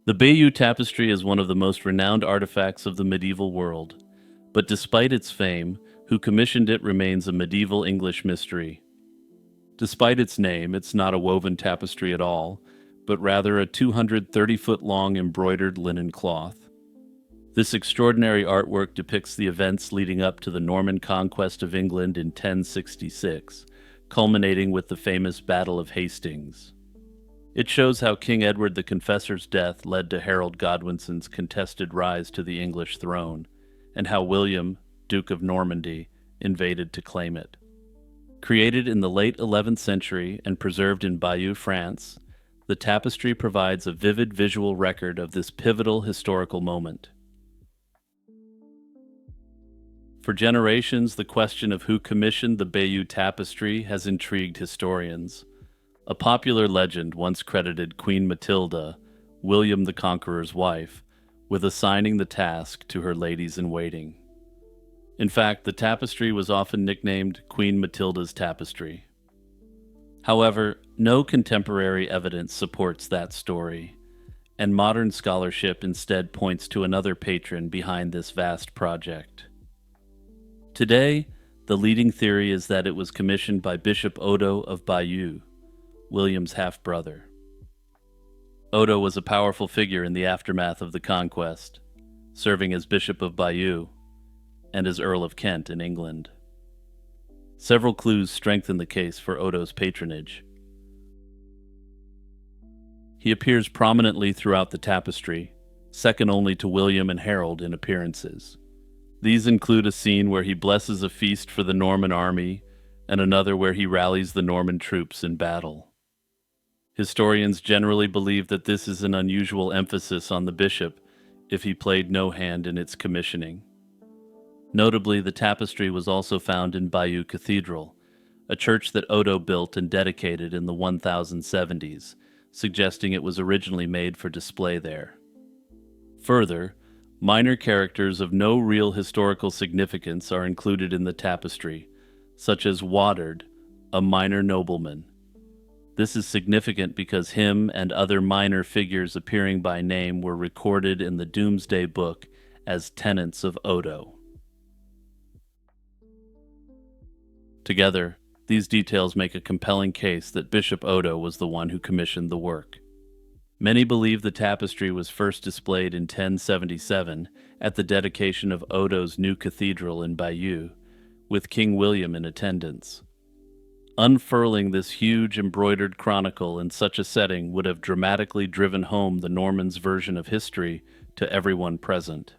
The Bayeux Tapestry is one of the most renowned artifacts of the medieval world, but despite its fame, who commissioned it remains a medieval English mystery. Despite its name, it's not a woven tapestry at all, but rather a 230-foot-long embroidered linen cloth. This extraordinary artwork depicts the events leading up to the Norman conquest of England in 1066, culminating with the famous Battle of Hastings. It shows how King Edward the Confessor's death led to Harold Godwinson's contested rise to the English throne, and how William, Duke of Normandy, invaded to claim it. Created in the late 11th century and preserved in Bayeux, France, the tapestry provides a vivid visual record of this pivotal historical moment. For generations, the question of who commissioned the Bayeux Tapestry has intrigued historians. A popular legend once credited Queen Matilda, William the Conqueror's wife, with assigning the task to her ladies-in-waiting. In fact, the tapestry was often nicknamed Queen Matilda's Tapestry. However, no contemporary evidence supports that story, and modern scholarship instead points to another patron behind this vast project. Today, the leading theory is that it was commissioned by Bishop Odo of Bayeux, William's half-brother. Odo was a powerful figure in the aftermath of the conquest, serving as Bishop of Bayeux and as Earl of Kent in England. Several clues strengthen the case for Odo's patronage. He appears prominently throughout the tapestry, second only to William and Harold in appearances. These include a scene where he blesses a feast for the Norman army and another where he rallies the Norman troops in battle. Historians generally believe that this is an unusual emphasis on the bishop if he played no hand in its commissioning. Notably, the tapestry was also found in Bayeux Cathedral, a church that Odo built and dedicated in the 1070s, suggesting it was originally made for display there. Further, minor characters of no real historical significance are included in the tapestry, such as Waddard, a minor nobleman. This is significant because him and other minor figures appearing by name were recorded in the Domesday Book as tenants of Odo. Together, these details make a compelling case that Bishop Odo was the one who commissioned the work. Many believe the tapestry was first displayed in 1077 at the dedication of Odo's new cathedral in Bayeux, with King William in attendance. Unfurling this huge embroidered chronicle in such a setting would have dramatically driven home the Normans' version of history to everyone present.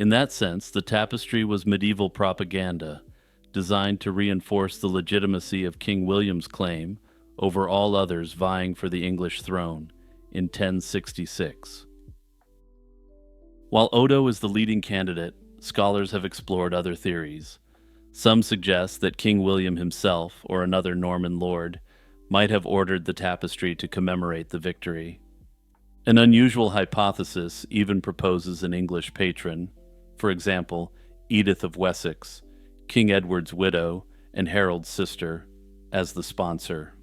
In that sense, the tapestry was medieval propaganda, designed to reinforce the legitimacy of King William's claim over all others vying for the English throne in 1066. While Odo is the leading candidate, scholars have explored other theories. Some suggest that King William himself, or another Norman lord, might have ordered the tapestry to commemorate the victory. An unusual hypothesis even proposes an English patron, for example, Edith of Wessex, King Edward's widow and Harold's sister, as the sponsor.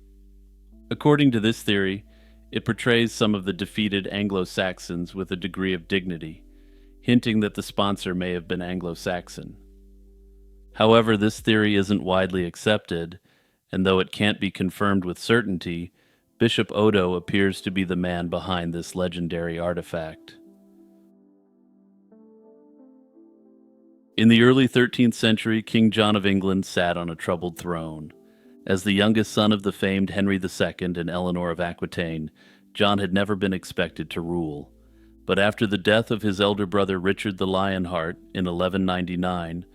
According to this theory, it portrays some of the defeated Anglo-Saxons with a degree of dignity, hinting that the sponsor may have been Anglo-Saxon. However, this theory isn't widely accepted, and though it can't be confirmed with certainty, Bishop Odo appears to be the man behind this legendary artifact. In the early 13th century, King John of England sat on a troubled throne. As the youngest son of the famed Henry II and Eleanor of Aquitaine, John had never been expected to rule. But after the death of his elder brother Richard the Lionheart in 1199,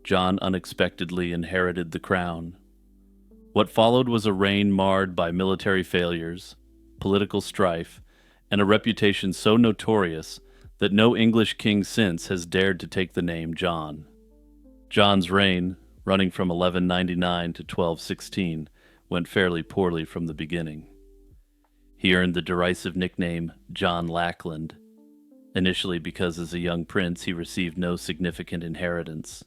John unexpectedly inherited the crown. What followed was a reign marred by military failures, political strife, and a reputation so notorious that no English king since has dared to take the name John. John's reign, running from 1199 to 1216, went fairly poorly from the beginning. He earned the derisive nickname John Lackland, initially because as a young prince he received no significant inheritance.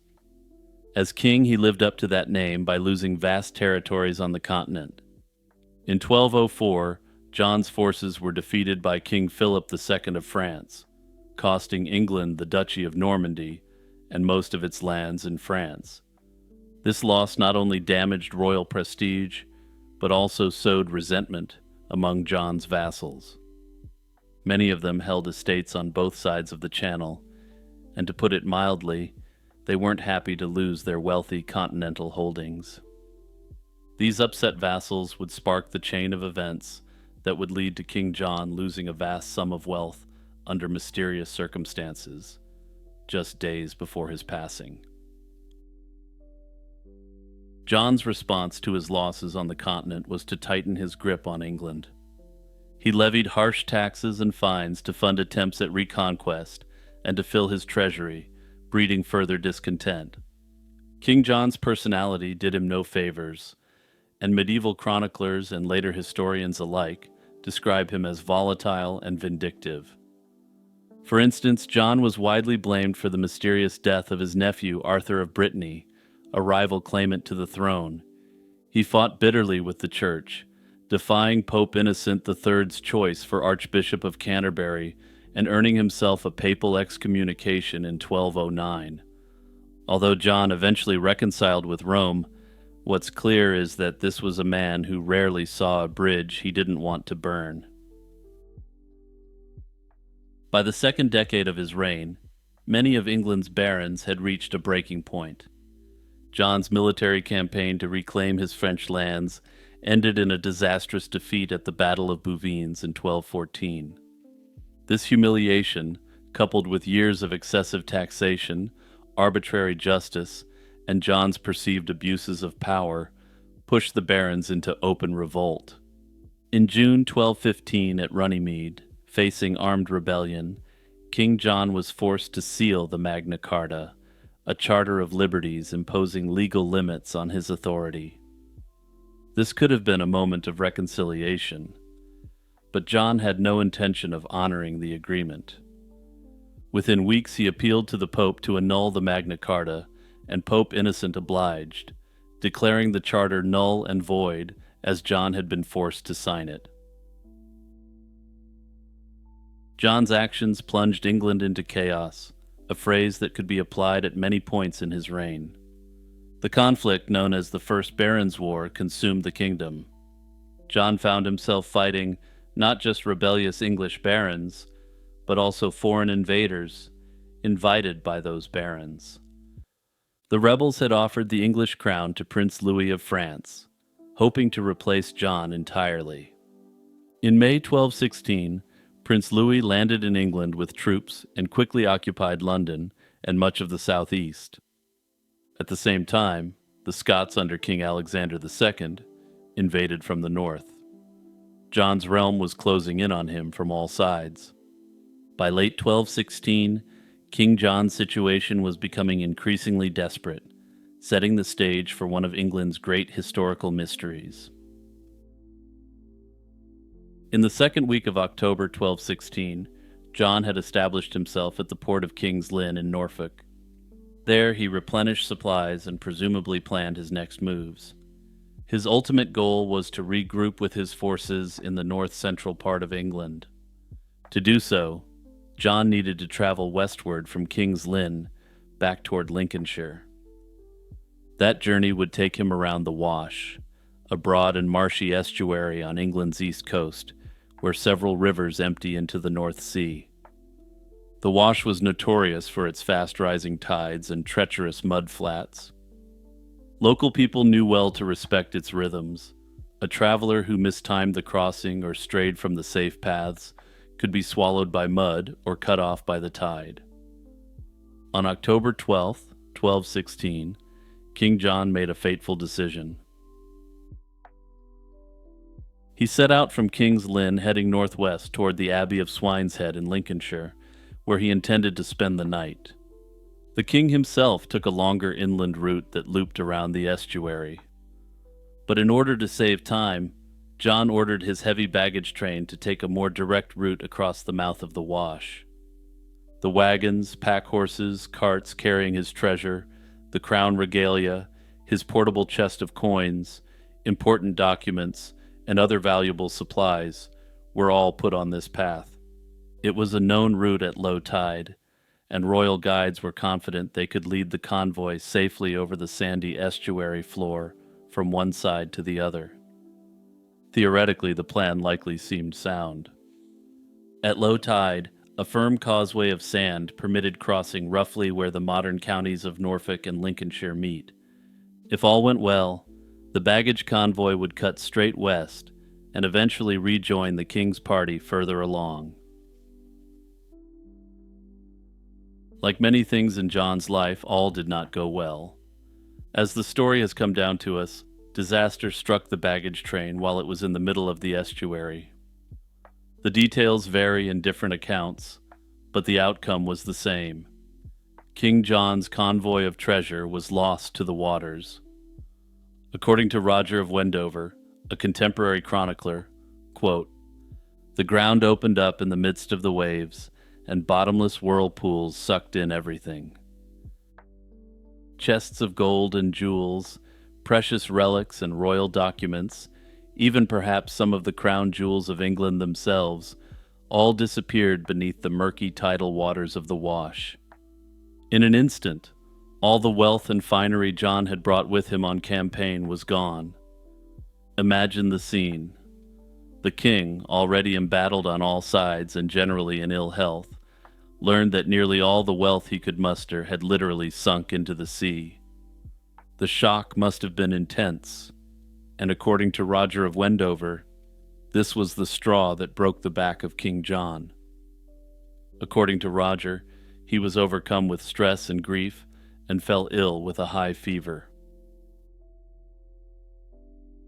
As king, he lived up to that name by losing vast territories on the continent. In 1204, John's forces were defeated by King Philip II of France, costing England the Duchy of Normandy and most of its lands in France. This loss not only damaged royal prestige, but also sowed resentment among John's vassals. Many of them held estates on both sides of the Channel, and to put it mildly, they weren't happy to lose their wealthy continental holdings. These upset vassals would spark the chain of events that would lead to King John losing a vast sum of wealth under mysterious circumstances, just days before his passing. John's response to his losses on the continent was to tighten his grip on England. He levied harsh taxes and fines to fund attempts at reconquest and to fill his treasury, breeding further discontent. King John's personality did him no favors, and medieval chroniclers and later historians alike describe him as volatile and vindictive. For instance, John was widely blamed for the mysterious death of his nephew Arthur of Brittany, a rival claimant to the throne. He fought bitterly with the Church, defying Pope Innocent III's choice for Archbishop of Canterbury and earning himself a papal excommunication in 1209. Although John eventually reconciled with Rome, what's clear is that this was a man who rarely saw a bridge he didn't want to burn. By the second decade of his reign, many of England's barons had reached a breaking point. John's military campaign to reclaim his French lands ended in a disastrous defeat at the Battle of Bouvines in 1214. This humiliation, coupled with years of excessive taxation, arbitrary justice, and John's perceived abuses of power, pushed the barons into open revolt. In June 1215 at Runnymede, facing armed rebellion, King John was forced to seal the Magna Carta, a charter of liberties imposing legal limits on his authority. This could have been a moment of reconciliation, but John had no intention of honoring the agreement. Within weeks he appealed to the Pope to annul the Magna Carta, and Pope Innocent obliged, declaring the charter null and void as John had been forced to sign it. John's actions plunged England into chaos, a phrase that could be applied at many points in his reign. The conflict known as the First Barons' War consumed the kingdom. John found himself fighting not just rebellious English barons, but also foreign invaders, invited by those barons. The rebels had offered the English crown to Prince Louis of France, hoping to replace John entirely. In May 1216, Prince Louis landed in England with troops and quickly occupied London and much of the southeast. At the same time, the Scots under King Alexander II invaded from the north. John's realm was closing in on him from all sides. By late 1216, King John's situation was becoming increasingly desperate, setting the stage for one of England's great historical mysteries. In the second week of October 1216, John had established himself at the port of King's Lynn in Norfolk. There he replenished supplies and presumably planned his next moves. His ultimate goal was to regroup with his forces in the north-central part of England. To do so, John needed to travel westward from King's Lynn back toward Lincolnshire. That journey would take him around the Wash, a broad and marshy estuary on England's east coast, where several rivers empty into the North Sea. The Wash was notorious for its fast-rising tides and treacherous mud flats. Local people knew well to respect its rhythms. A traveler who mistimed the crossing or strayed from the safe paths could be swallowed by mud or cut off by the tide. On October 12th, 1216, King John made a fateful decision. He set out from King's Lynn heading northwest toward the Abbey of Swineshead in Lincolnshire, where he intended to spend the night. The king himself took a longer inland route that looped around the estuary. But in order to save time, John ordered his heavy baggage train to take a more direct route across the mouth of the Wash. The wagons, pack horses, carts carrying his treasure, the crown regalia, his portable chest of coins, important documents, and other valuable supplies were all put on this path. It was a known route at low tide, and royal guides were confident they could lead the convoy safely over the sandy estuary floor from one side to the other. Theoretically, the plan likely seemed sound. At low tide, a firm causeway of sand permitted crossing roughly where the modern counties of Norfolk and Lincolnshire meet. If all went well, the baggage convoy would cut straight west and eventually rejoin the king's party further along. Like many things in John's life, all did not go well. As the story has come down to us, disaster struck the baggage train while it was in the middle of the estuary. The details vary in different accounts, but the outcome was the same. King John's convoy of treasure was lost to the waters. According to Roger of Wendover, a contemporary chronicler, quote, "The ground opened up in the midst of the waves, and bottomless whirlpools sucked in everything. Chests of gold and jewels, precious relics and royal documents, even perhaps some of the crown jewels of England themselves, all disappeared beneath the murky tidal waters of the Wash. In an instant, all the wealth and finery John had brought with him on campaign was gone. Imagine the scene. The king, already embattled on all sides and generally in ill health, learned that nearly all the wealth he could muster had literally sunk into the sea. The shock must have been intense, and according to Roger of Wendover, this was the straw that broke the back of King John. According to Roger, he was overcome with stress and grief and fell ill with a high fever.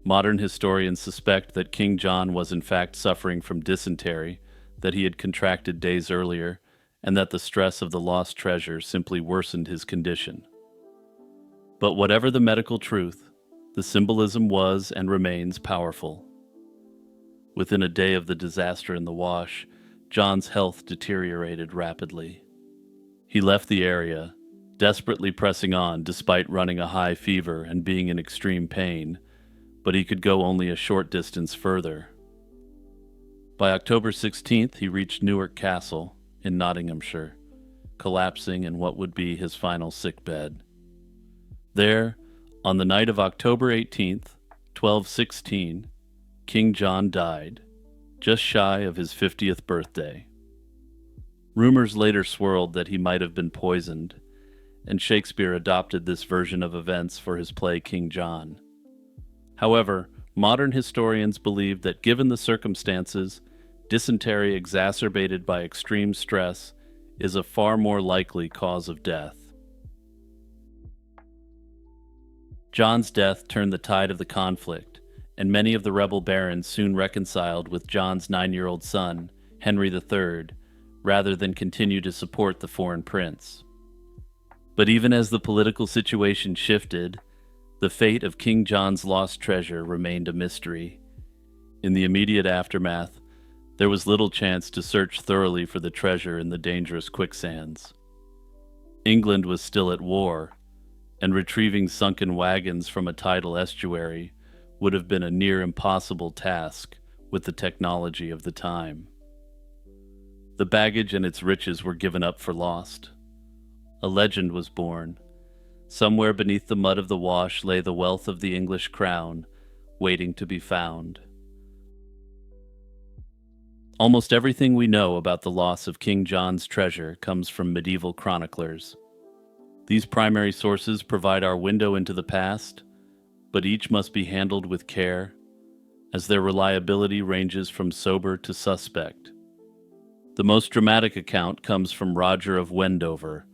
Modern historians suspect that King John was in fact suffering from dysentery that he had contracted days earlier, and that the stress of the lost treasure simply worsened his condition. But whatever the medical truth, the symbolism was and remains powerful. Within a day of the disaster in the Wash, John's health deteriorated rapidly. He left the area, desperately pressing on despite running a high fever and being in extreme pain, but he could go only a short distance further. By October 16th, he reached Newark Castle in Nottinghamshire, collapsing in what would be his final sickbed. There, on the night of October 18th, 1216, King John died, just shy of his 50th birthday. Rumors later swirled that he might have been poisoned, and Shakespeare adopted this version of events for his play King John. However, modern historians believe that given the circumstances, dysentery exacerbated by extreme stress is a far more likely cause of death. John's death turned the tide of the conflict, and many of the rebel barons soon reconciled with John's 9-year-old son, Henry III, rather than continue to support the foreign prince. But even as the political situation shifted, the fate of King John's lost treasure remained a mystery. In the immediate aftermath, there was little chance to search thoroughly for the treasure in the dangerous quicksands. England was still at war, and retrieving sunken wagons from a tidal estuary would have been a near impossible task with the technology of the time. The baggage and its riches were given up for lost. A legend was born. Somewhere beneath the mud of the Wash lay the wealth of the English crown, waiting to be found. Almost everything we know about the loss of King John's treasure comes from medieval chroniclers. These primary sources provide our window into the past, but each must be handled with care, as their reliability ranges from sober to suspect. The most dramatic account comes from Roger of Wendover,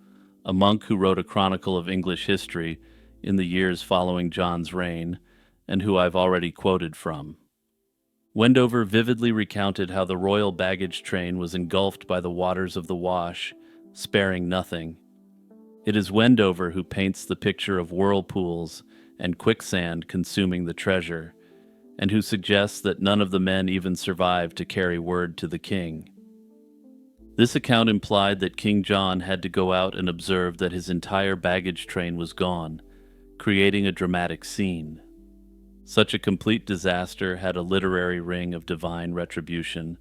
a monk who wrote a chronicle of English history in the years following John's reign, and who I've already quoted from. Wendover vividly recounted how the royal baggage train was engulfed by the waters of the Wash, sparing nothing. It is Wendover who paints the picture of whirlpools and quicksand consuming the treasure, and who suggests that none of the men even survived to carry word to the king. This account implied that King John had to go out and observe that his entire baggage train was gone, creating a dramatic scene. Such a complete disaster had a literary ring of divine retribution,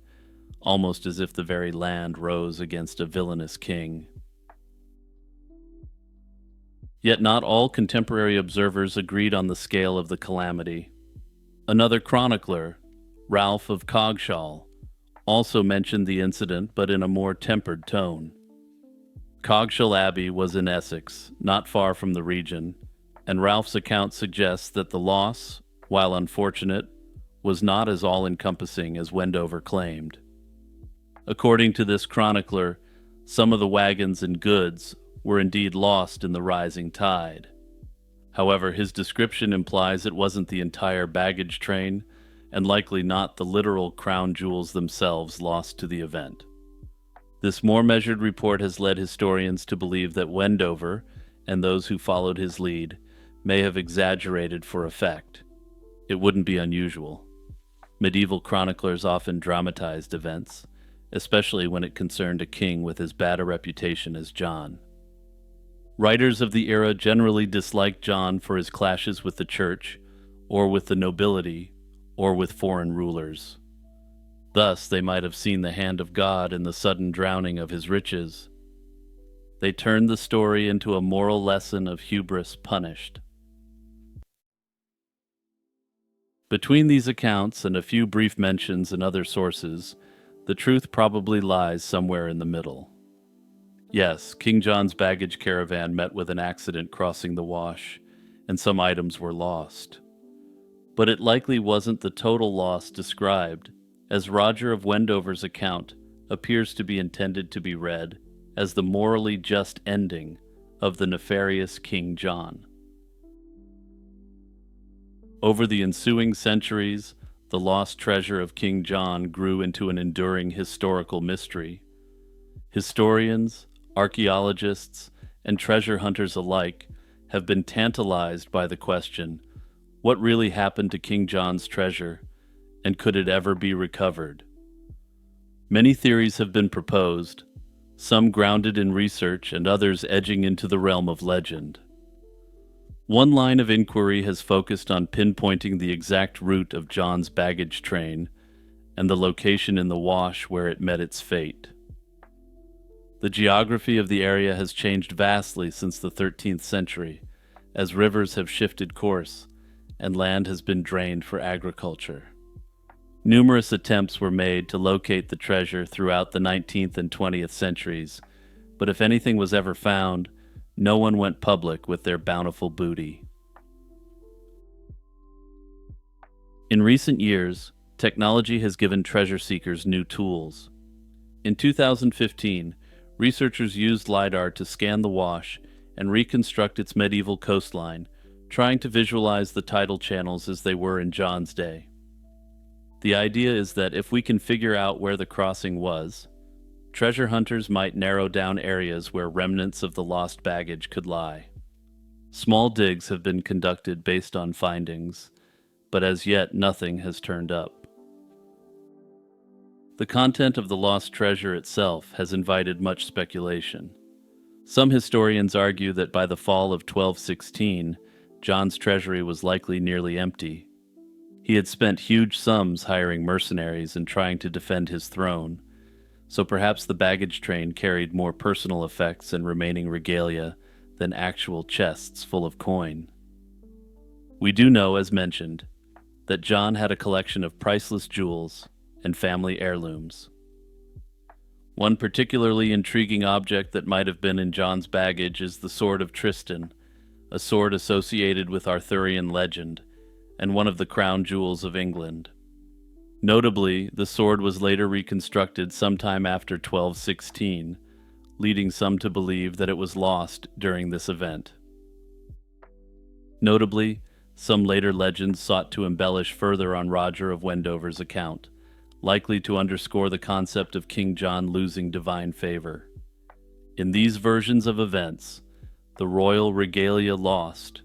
almost as if the very land rose against a villainous king. Yet not all contemporary observers agreed on the scale of the calamity. Another chronicler, Ralph of Coggeshall, also mentioned the incident but in a more tempered tone. Coggeshall Abbey was in Essex, not far from the region, and Ralph's account suggests that the loss, while unfortunate, was not as all-encompassing as Wendover claimed. According to this chronicler, some of the wagons and goods were indeed lost in the rising tide. However, his description implies it wasn't the entire baggage train, and likely not the literal crown jewels themselves lost to the event. This more measured report has led historians to believe that Wendover, and those who followed his lead, may have exaggerated for effect. It wouldn't be unusual. Medieval chroniclers often dramatized events, especially when it concerned a king with as bad a reputation as John. Writers of the era generally disliked John for his clashes with the church, or with the nobility, or with foreign rulers. Thus, they might have seen the hand of God in the sudden drowning of his riches. They turned the story into a moral lesson of hubris punished. Between these accounts and a few brief mentions in other sources, the truth probably lies somewhere in the middle. Yes, King John's baggage caravan met with an accident crossing the Wash, and some items were lost. But it likely wasn't the total loss described, as Roger of Wendover's account appears to be intended to be read as the morally just ending of the nefarious King John. Over the ensuing centuries, the lost treasure of King John grew into an enduring historical mystery. Historians, archaeologists, and treasure hunters alike have been tantalized by the question, what really happened to King John's treasure, and could it ever be recovered? Many theories have been proposed, some grounded in research and others edging into the realm of legend. One line of inquiry has focused on pinpointing the exact route of John's baggage train and the location in the Wash where it met its fate. The geography of the area has changed vastly since the 13th century, as rivers have shifted course and land has been drained for agriculture. Numerous attempts were made to locate the treasure throughout the 19th and 20th centuries, but if anything was ever found, no one went public with their bountiful booty. In recent years, technology has given treasure seekers new tools. In 2015, researchers used LiDAR to scan the Wash and reconstruct its medieval coastline, trying to visualize the tidal channels as they were in John's day. The idea is that if we can figure out where the crossing was, treasure hunters might narrow down areas where remnants of the lost baggage could lie. Small digs have been conducted based on findings, but as yet nothing has turned up. The content of the lost treasure itself has invited much speculation. Some historians argue that by the fall of 1216, John's treasury was likely nearly empty. He had spent huge sums hiring mercenaries and trying to defend his throne, so perhaps the baggage train carried more personal effects and remaining regalia than actual chests full of coin. We do know, as mentioned, that John had a collection of priceless jewels and family heirlooms. One particularly intriguing object that might have been in John's baggage is the Sword of Tristan, a sword associated with Arthurian legend and one of the crown jewels of England. Notably, the sword was later reconstructed sometime after 1216, leading some to believe that it was lost during this event. Notably, some later legends sought to embellish further on Roger of Wendover's account, likely to underscore the concept of King John losing divine favor. In these versions of events, the royal regalia lost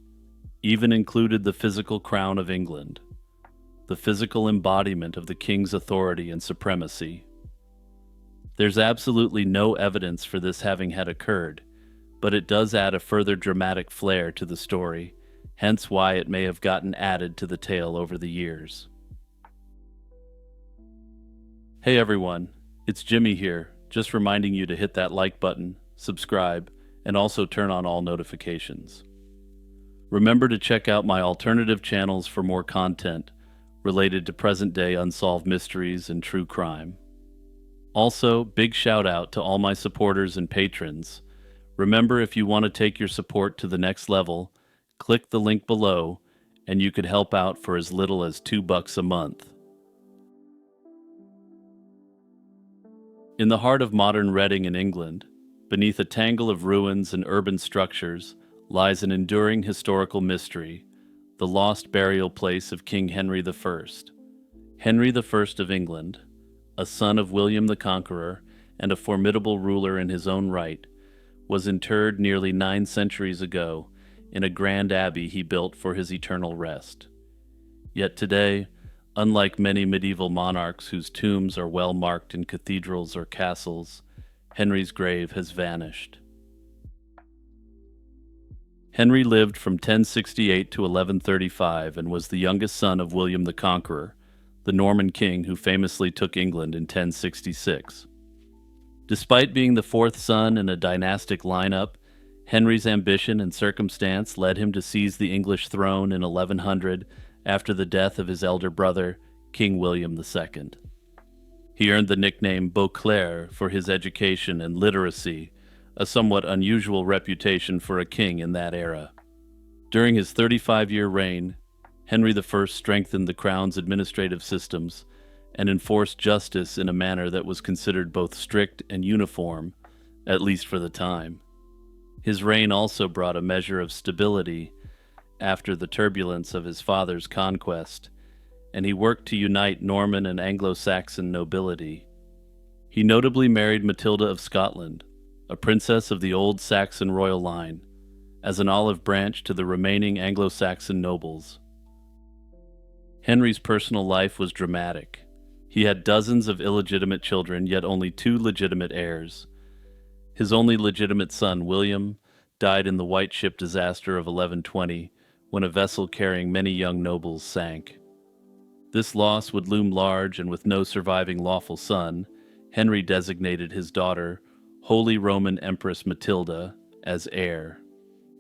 even included the physical crown of England, the physical embodiment of the king's authority and supremacy. There's absolutely no evidence for this having had occurred, but it does add a further dramatic flair to the story, hence why it may have gotten added to the tale over the years. Hey everyone, it's Jimmy here, just reminding you to hit that like button, subscribe, and also turn on all notifications. Remember to check out my alternative channels for more content related to present-day unsolved mysteries and true crime. Also, big shout out to all my supporters and patrons. Remember, if you want to take your support to the next level, click the link below and you could help out for as little as $2 a month. In the heart of modern Reading in England, beneath a tangle of ruins and urban structures, lies an enduring historical mystery, the lost burial place of King Henry I. Henry I of England, a son of William the Conqueror and a formidable ruler in his own right, was interred nearly 9 centuries ago in a grand abbey he built for his eternal rest. Yet today, unlike many medieval monarchs whose tombs are well marked in cathedrals or castles, Henry's grave has vanished. Henry lived from 1068 to 1135 and was the youngest son of William the Conqueror, the Norman king who famously took England in 1066. Despite being the 4th son in a dynastic lineup, Henry's ambition and circumstance led him to seize the English throne in 1100 after the death of his elder brother, King William II. He earned the nickname Beauclerc for his education and literacy, a somewhat unusual reputation for a king in that era. During his 35-year reign, Henry I strengthened the crown's administrative systems and enforced justice in a manner that was considered both strict and uniform, at least for the time. His reign also brought a measure of stability after the turbulence of his father's conquest, and he worked to unite Norman and Anglo-Saxon nobility. He notably married Matilda of Scotland, a princess of the old Saxon royal line, as an olive branch to the remaining Anglo-Saxon nobles. Henry's personal life was dramatic. He had dozens of illegitimate children, yet only 2 legitimate heirs. His only legitimate son, William, died in the White Ship disaster of 1120, when a vessel carrying many young nobles sank. This loss would loom large, and with no surviving lawful son, Henry designated his daughter, Holy Roman Empress Matilda, as heir.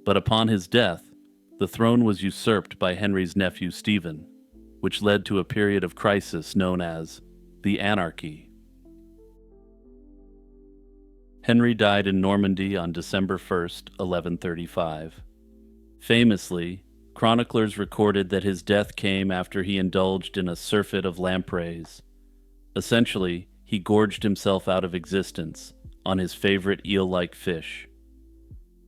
But upon his death, the throne was usurped by Henry's nephew Stephen, which led to a period of crisis known as the Anarchy. Henry died in Normandy on December 1st, 1135. Famously, chroniclers recorded that his death came after he indulged in a surfeit of lampreys. Essentially, he gorged himself out of existence on his favorite eel-like fish.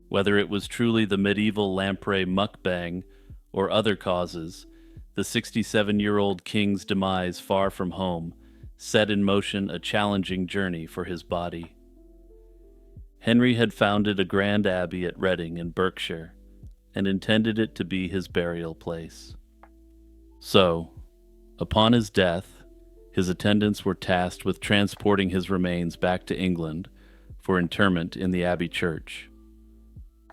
Whether it was truly the medieval lamprey mukbang or other causes, the 67-year-old king's demise far from home set in motion a challenging journey for his body. Henry had founded a grand abbey at Reading in Berkshire and intended it to be his burial place. So, upon his death, his attendants were tasked with transporting his remains back to England for interment in the abbey church.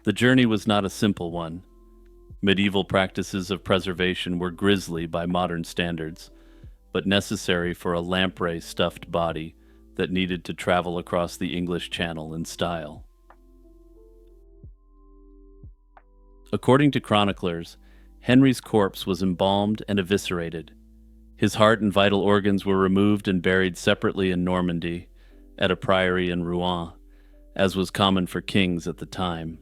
The journey was not a simple one. Medieval practices of preservation were grisly by modern standards, but necessary for a lamprey-stuffed body that needed to travel across the English Channel in style. According to chroniclers, Henry's corpse was embalmed and eviscerated. His heart and vital organs were removed and buried separately in Normandy, at a priory in Rouen, as was common for kings at the time.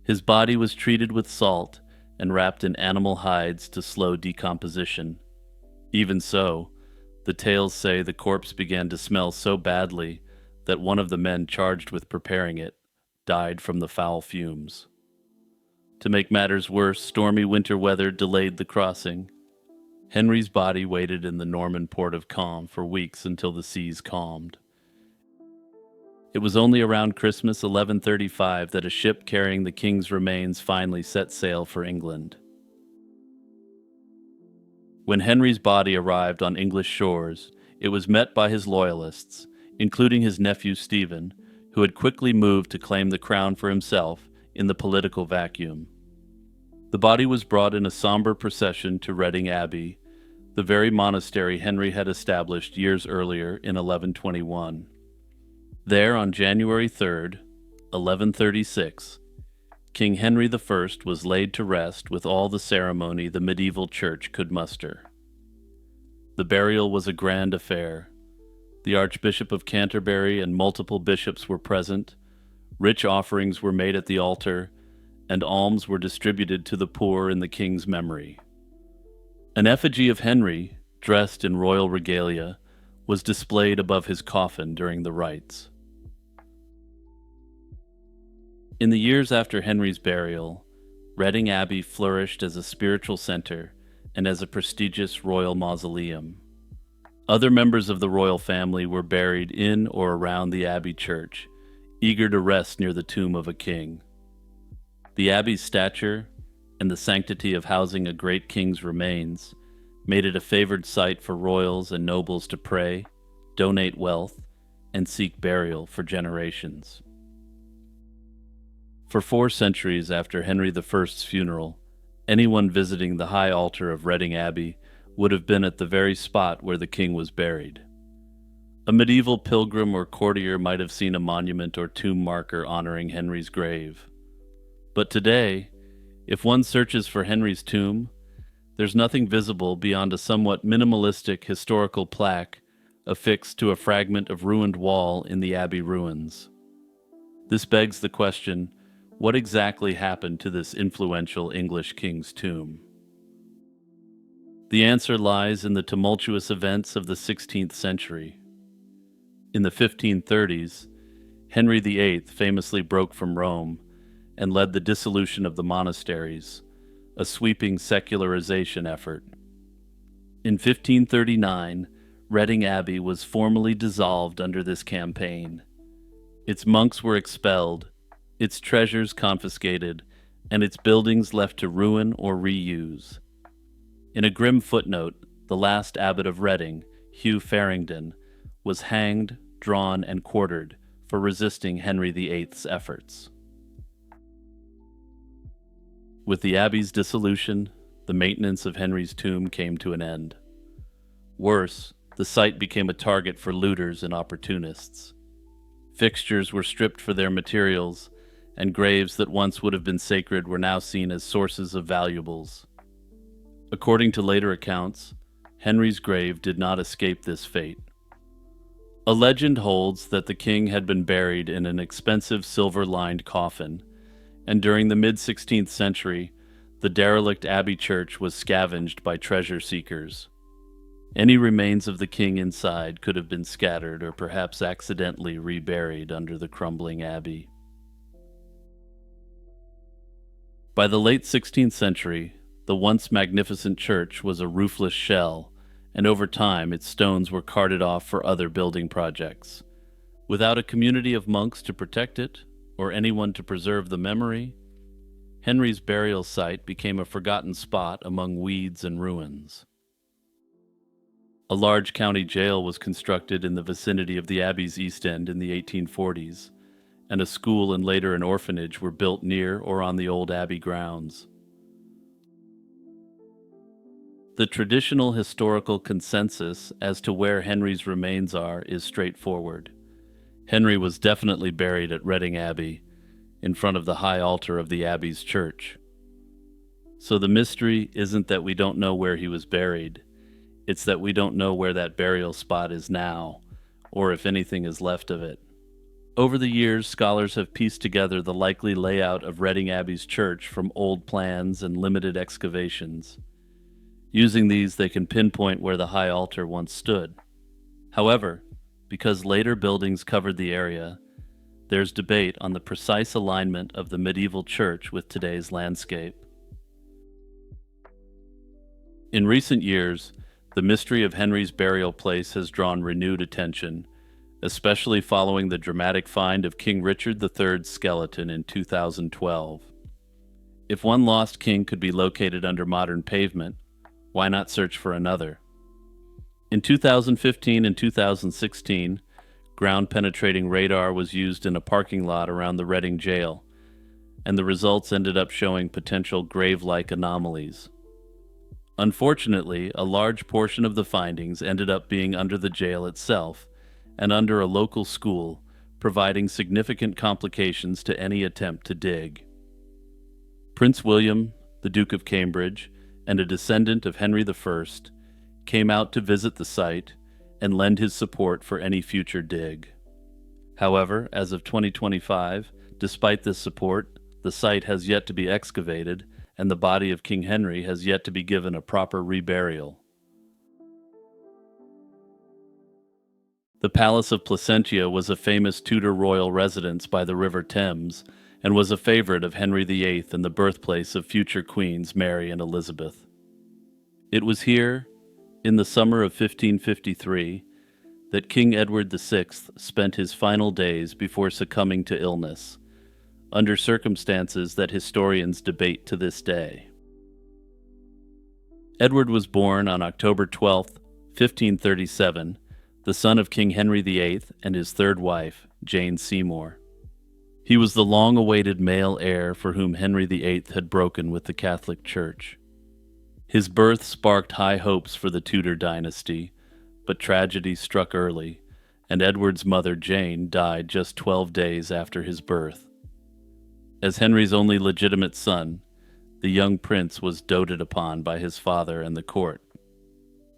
His body was treated with salt and wrapped in animal hides to slow decomposition. Even so, the tales say the corpse began to smell so badly that one of the men charged with preparing it died from the foul fumes. To make matters worse, stormy winter weather delayed the crossing. Henry's body waited in the Norman port of Caen for weeks until the seas calmed. It was only around Christmas 1135 that a ship carrying the king's remains finally set sail for England. When Henry's body arrived on English shores, it was met by his loyalists, including his nephew Stephen, who had quickly moved to claim the crown for himself in the political vacuum. The body was brought in a somber procession to Reading Abbey, the very monastery Henry had established years earlier in 1121. There, on January 3rd, 1136, King Henry I was laid to rest with all the ceremony the medieval church could muster. The burial was a grand affair. The Archbishop of Canterbury and multiple bishops were present, rich offerings were made at the altar, and alms were distributed to the poor in the king's memory. An effigy of Henry, dressed in royal regalia, was displayed above his coffin during the rites. In the years after Henry's burial, Reading Abbey flourished as a spiritual center and as a prestigious royal mausoleum. Other members of the royal family were buried in or around the Abbey church, eager to rest near the tomb of a king. The Abbey's stature and the sanctity of housing a great king's remains made it a favored site for royals and nobles to pray, donate wealth, and seek burial for generations. For 4 centuries after Henry I's funeral, anyone visiting the high altar of Reading Abbey would have been at the very spot where the king was buried. A medieval pilgrim or courtier might have seen a monument or tomb marker honoring Henry's grave. But today, if one searches for Henry's tomb, there's nothing visible beyond a somewhat minimalistic historical plaque affixed to a fragment of ruined wall in the Abbey ruins. This begs the question, what exactly happened to this influential English king's tomb? The answer lies in the tumultuous events of the 16th century. In the 1530s, Henry VIII famously broke from Rome and led the dissolution of the monasteries, a sweeping secularization effort. In 1539, Reading Abbey was formally dissolved under this campaign. Its monks were expelled, its treasures confiscated, and its buildings left to ruin or reuse. In a grim footnote, the last abbot of Reading, Hugh Farringdon, was hanged, drawn, and quartered for resisting Henry VIII's efforts. With the Abbey's dissolution, the maintenance of Henry's tomb came to an end. Worse, the site became a target for looters and opportunists. Fixtures were stripped for their materials, and graves that once would have been sacred were now seen as sources of valuables. According to later accounts, Henry's grave did not escape this fate. A legend holds that the king had been buried in an expensive silver-lined coffin, and during the mid-16th century, the derelict Abbey church was scavenged by treasure seekers. Any remains of the king inside could have been scattered or perhaps accidentally reburied under the crumbling abbey. By the late 16th century, the once magnificent church was a roofless shell, and over time its stones were carted off for other building projects. Without a community of monks to protect it, or anyone to preserve the memory, Henry's burial site became a forgotten spot among weeds and ruins. A large county jail was constructed in the vicinity of the Abbey's east end in the 1840s, and a school and later an orphanage were built near or on the old Abbey grounds. The traditional historical consensus as to where Henry's remains are is straightforward. Henry was definitely buried at Reading Abbey, in front of the high altar of the Abbey's church. So the mystery isn't that we don't know where he was buried, it's that we don't know where that burial spot is now, or if anything is left of it. Over the years, scholars have pieced together the likely layout of Reading Abbey's church from old plans and limited excavations. Using these, they can pinpoint where the high altar once stood. However, because later buildings covered the area, there's debate on the precise alignment of the medieval church with today's landscape. In recent years, the mystery of Henry's burial place has drawn renewed attention, especially following the dramatic find of King Richard III's skeleton in 2012. If one lost king could be located under modern pavement, why not search for another? In 2015 and 2016, ground-penetrating radar was used in a parking lot around the Reading jail, and the results ended up showing potential grave-like anomalies. Unfortunately, a large portion of the findings ended up being under the jail itself and under a local school, providing significant complications to any attempt to dig. Prince William, the Duke of Cambridge, and a descendant of Henry I, came out to visit the site and lend his support for any future dig. However, as of 2025, despite this support, the site has yet to be excavated, and the body of King Henry has yet to be given a proper reburial. The Palace of Placentia was a famous Tudor royal residence by the River Thames, and was a favorite of Henry VIII and the birthplace of future queens Mary and Elizabeth. It was here, in the summer of 1553, that King Edward VI spent his final days before succumbing to illness, under circumstances that historians debate to this day. Edward was born on October 12, 1537, the son of King Henry VIII and his third wife, Jane Seymour. He was the long-awaited male heir for whom Henry VIII had broken with the Catholic Church. His birth sparked high hopes for the Tudor dynasty, but tragedy struck early, and Edward's mother Jane died just 12 days after his birth. As Henry's only legitimate son, the young prince was doted upon by his father and the court.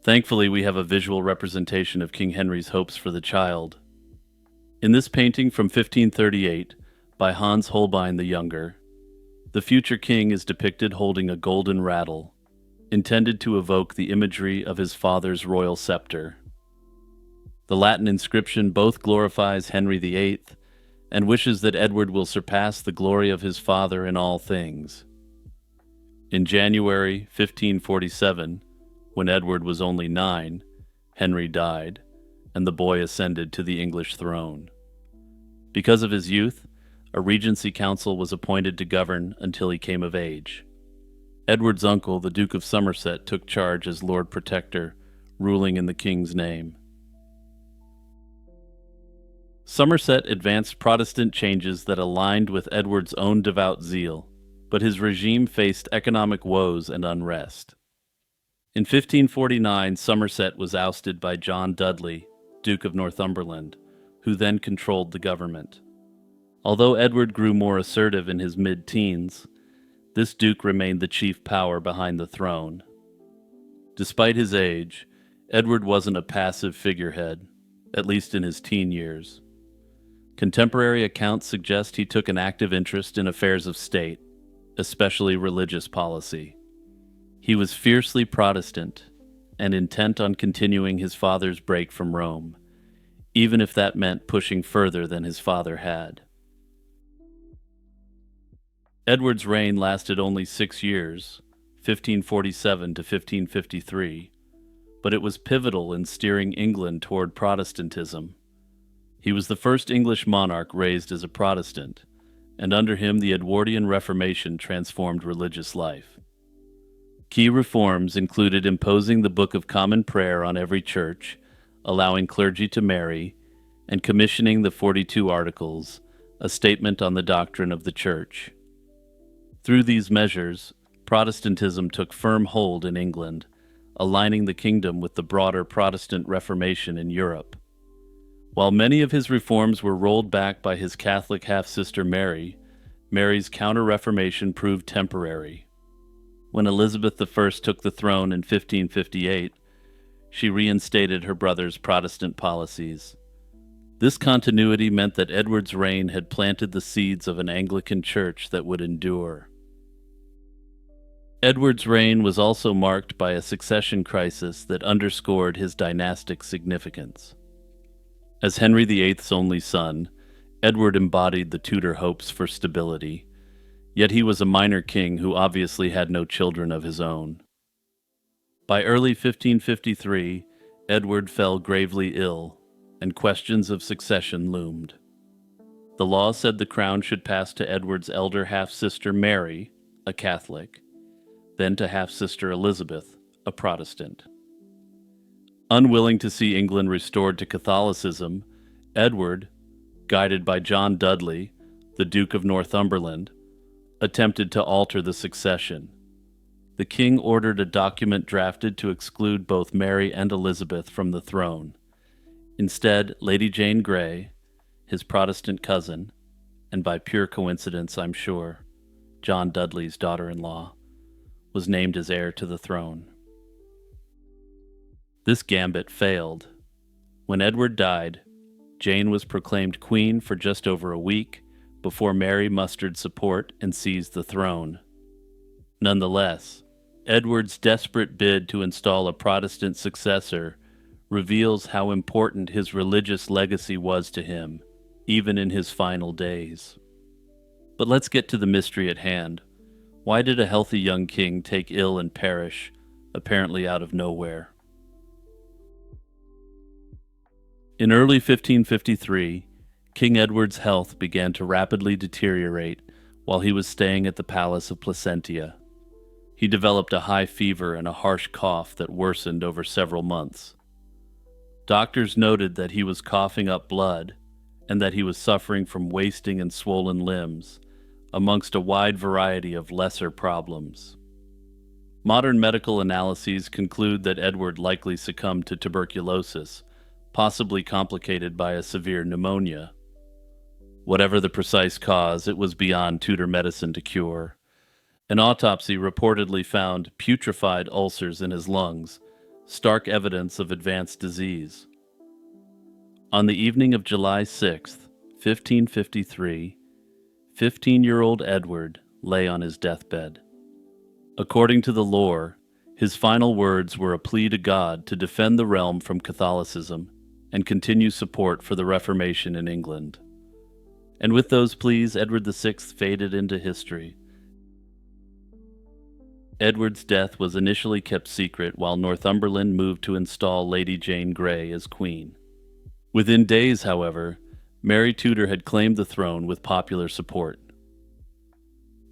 Thankfully, we have a visual representation of King Henry's hopes for the child. In this painting from 1538, by Hans Holbein the Younger, the future king is depicted holding a golden rattle, intended to evoke the imagery of his father's royal scepter. The Latin inscription both glorifies Henry VIII and wishes that Edward will surpass the glory of his father in all things. In January 1547, when Edward was only 9, Henry died, and the boy ascended to the English throne. Because of his youth, a regency council was appointed to govern until he came of age. Edward's uncle, the Duke of Somerset, took charge as Lord Protector, ruling in the king's name. Somerset advanced Protestant changes that aligned with Edward's own devout zeal, but his regime faced economic woes and unrest. In 1549, Somerset was ousted by John Dudley, Duke of Northumberland, who then controlled the government. Although Edward grew more assertive in his mid-teens, this duke remained the chief power behind the throne. Despite his age, Edward wasn't a passive figurehead, at least in his teen years. Contemporary accounts suggest he took an active interest in affairs of state, especially religious policy. He was fiercely Protestant and intent on continuing his father's break from Rome, even if that meant pushing further than his father had. Edward's reign lasted only 6 years, 1547 to 1553, but it was pivotal in steering England toward Protestantism. He was the first English monarch raised as a Protestant, and under him the Edwardian Reformation transformed religious life. Key reforms included imposing the Book of Common Prayer on every church, allowing clergy to marry, and commissioning the 42 Articles, a statement on the doctrine of the Church. Through these measures, Protestantism took firm hold in England, aligning the kingdom with the broader Protestant Reformation in Europe. While many of his reforms were rolled back by his Catholic half-sister Mary, Mary's counter-reformation proved temporary. When Elizabeth I took the throne in 1558, she reinstated her brother's Protestant policies. This continuity meant that Edward's reign had planted the seeds of an Anglican church that would endure. Edward's reign was also marked by a succession crisis that underscored his dynastic significance. As Henry VIII's only son, Edward embodied the Tudor hopes for stability, yet he was a minor king who obviously had no children of his own. By early 1553, Edward fell gravely ill, and questions of succession loomed. The law said the crown should pass to Edward's elder half-sister Mary, a Catholic, then to half-sister Elizabeth, a Protestant. Unwilling to see England restored to Catholicism, Edward, guided by John Dudley, the Duke of Northumberland, attempted to alter the succession. The king ordered a document drafted to exclude both Mary and Elizabeth from the throne. Instead, Lady Jane Grey, his Protestant cousin, and by pure coincidence, I'm sure, John Dudley's daughter-in-law, was named as heir to the throne. This gambit failed. When Edward died, Jane was proclaimed queen for just over a week before Mary mustered support and seized the throne. Nonetheless, Edward's desperate bid to install a Protestant successor reveals how important his religious legacy was to him, even in his final days. But let's get to the mystery at hand. Why did a healthy young king take ill and perish, apparently out of nowhere? In early 1553, King Edward's health began to rapidly deteriorate while he was staying at the Palace of Placentia. He developed a high fever and a harsh cough that worsened over several months. Doctors noted that he was coughing up blood and that he was suffering from wasting and swollen limbs, amongst a wide variety of lesser problems. Modern medical analyses conclude that Edward likely succumbed to tuberculosis, possibly complicated by a severe pneumonia. Whatever the precise cause, it was beyond Tudor medicine to cure. An autopsy reportedly found putrefied ulcers in his lungs, stark evidence of advanced disease. On the evening of July 6, 1553, 15-year-old Edward lay on his deathbed. According to the lore, his final words were a plea to God to defend the realm from Catholicism and continue support for the Reformation in England. And with those pleas, Edward VI faded into history. Edward's death was initially kept secret while Northumberland moved to install Lady Jane Grey as queen. Within days, however, Mary Tudor had claimed the throne with popular support.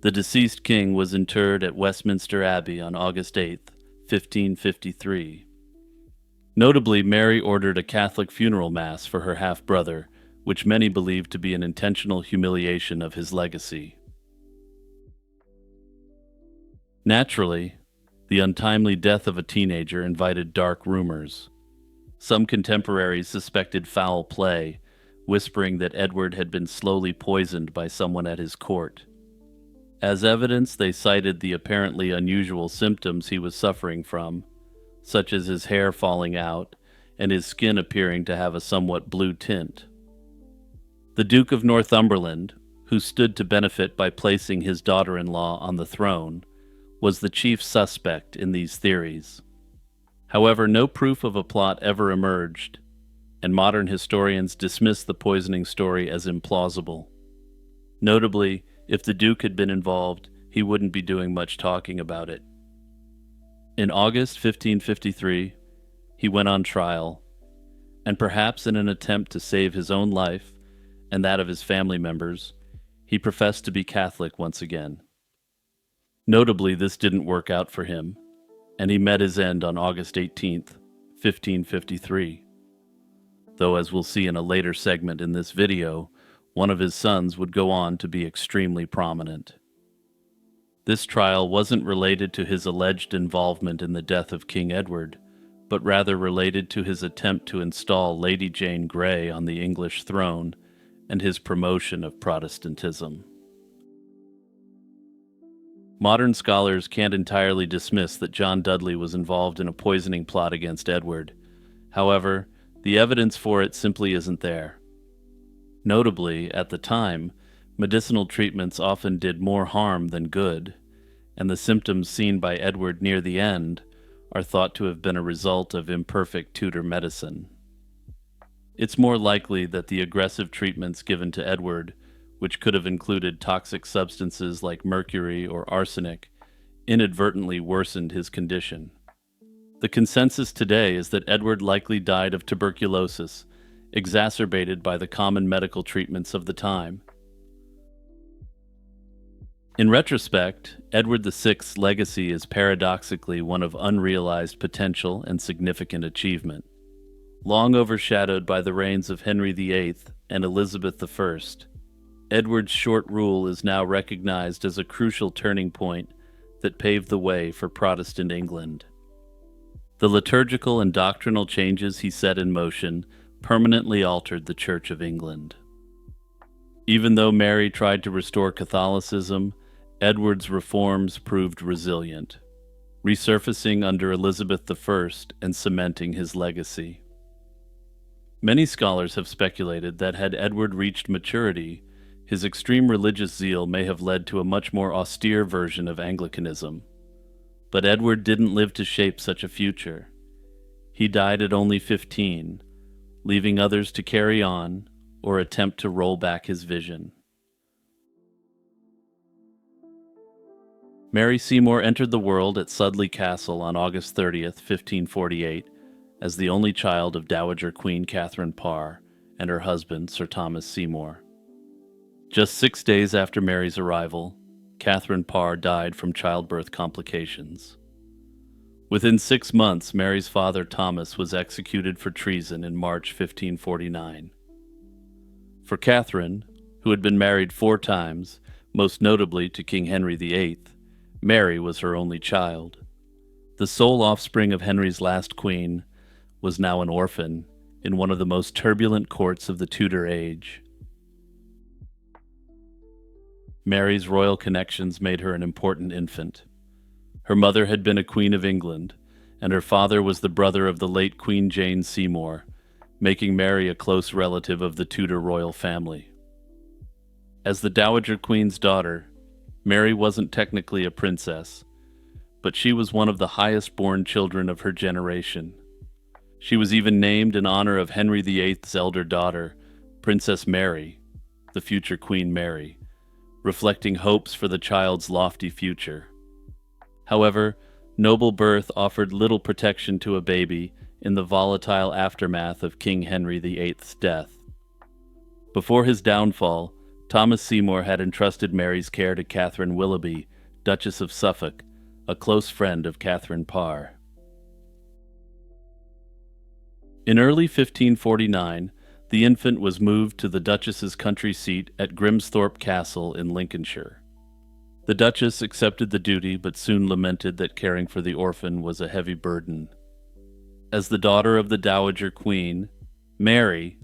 The deceased king was interred at Westminster Abbey on August 8, 1553. Notably, Mary ordered a Catholic funeral mass for her half-brother, which many believed to be an intentional humiliation of his legacy. Naturally, the untimely death of a teenager invited dark rumors. Some contemporaries suspected foul play, whispering that Edward had been slowly poisoned by someone at his court. As evidence, they cited the apparently unusual symptoms he was suffering from, such as his hair falling out and his skin appearing to have a somewhat blue tint. The Duke of Northumberland, who stood to benefit by placing his daughter-in-law on the throne, was the chief suspect in these theories. However, no proof of a plot ever emerged, and modern historians dismiss the poisoning story as implausible. Notably, if the Duke had been involved, he wouldn't be doing much talking about it. In August 1553, he went on trial, and perhaps in an attempt to save his own life and that of his family members, he professed to be Catholic once again. Notably, this didn't work out for him, and he met his end on August 18, 1553. Though, as we'll see in a later segment in this video, one of his sons would go on to be extremely prominent. This trial wasn't related to his alleged involvement in the death of King Edward, but rather related to his attempt to install Lady Jane Grey on the English throne and his promotion of Protestantism. Modern scholars can't entirely dismiss that John Dudley was involved in a poisoning plot against Edward. However, the evidence for it simply isn't there. Notably, at the time, medicinal treatments often did more harm than good, and the symptoms seen by Edward near the end are thought to have been a result of imperfect Tudor medicine. It's more likely that the aggressive treatments given to Edward, which could have included toxic substances like mercury or arsenic, inadvertently worsened his condition. The consensus today is that Edward likely died of tuberculosis, exacerbated by the common medical treatments of the time. In retrospect, Edward VI's legacy is paradoxically one of unrealized potential and significant achievement, long overshadowed by the reigns of Henry VIII and Elizabeth I. Edward's short rule is now recognized as a crucial turning point that paved the way for Protestant England. The liturgical and doctrinal changes he set in motion permanently altered the Church of England. Even though Mary tried to restore Catholicism, Edward's reforms proved resilient, resurfacing under Elizabeth I and cementing his legacy. Many scholars have speculated that had Edward reached maturity, his extreme religious zeal may have led to a much more austere version of Anglicanism. But Edward didn't live to shape such a future. He died at only 15, leaving others to carry on or attempt to roll back his vision. Mary Seymour entered the world at Sudley Castle on August 30th, 1548, as the only child of Dowager Queen Catherine Parr and her husband, Sir Thomas Seymour. Just 6 days after Mary's arrival, Catherine Parr died from childbirth complications. Within 6 months, Mary's father Thomas was executed for treason in March 1549. For Catherine, who had been married 4 times, most notably to King Henry VIII, Mary was her only child. The sole offspring of Henry's last queen was now an orphan in one of the most turbulent courts of the Tudor age. Mary's royal connections made her an important infant. Her mother had been a Queen of England, and her father was the brother of the late Queen Jane Seymour, making Mary a close relative of the Tudor royal family. As the Dowager Queen's daughter, Mary wasn't technically a princess, but she was one of the highest-born children of her generation. She was even named in honor of Henry VIII's elder daughter, Princess Mary, the future Queen Mary, reflecting hopes for the child's lofty future. However, noble birth offered little protection to a baby in the volatile aftermath of King Henry VIII's death. Before his downfall, Thomas Seymour had entrusted Mary's care to Catherine Willoughby, Duchess of Suffolk, a close friend of Catherine Parr. In early 1549, the infant was moved to the Duchess's country seat at Grimsthorpe Castle in Lincolnshire. The Duchess accepted the duty but soon lamented that caring for the orphan was a heavy burden. As the daughter of the Dowager Queen, Mary,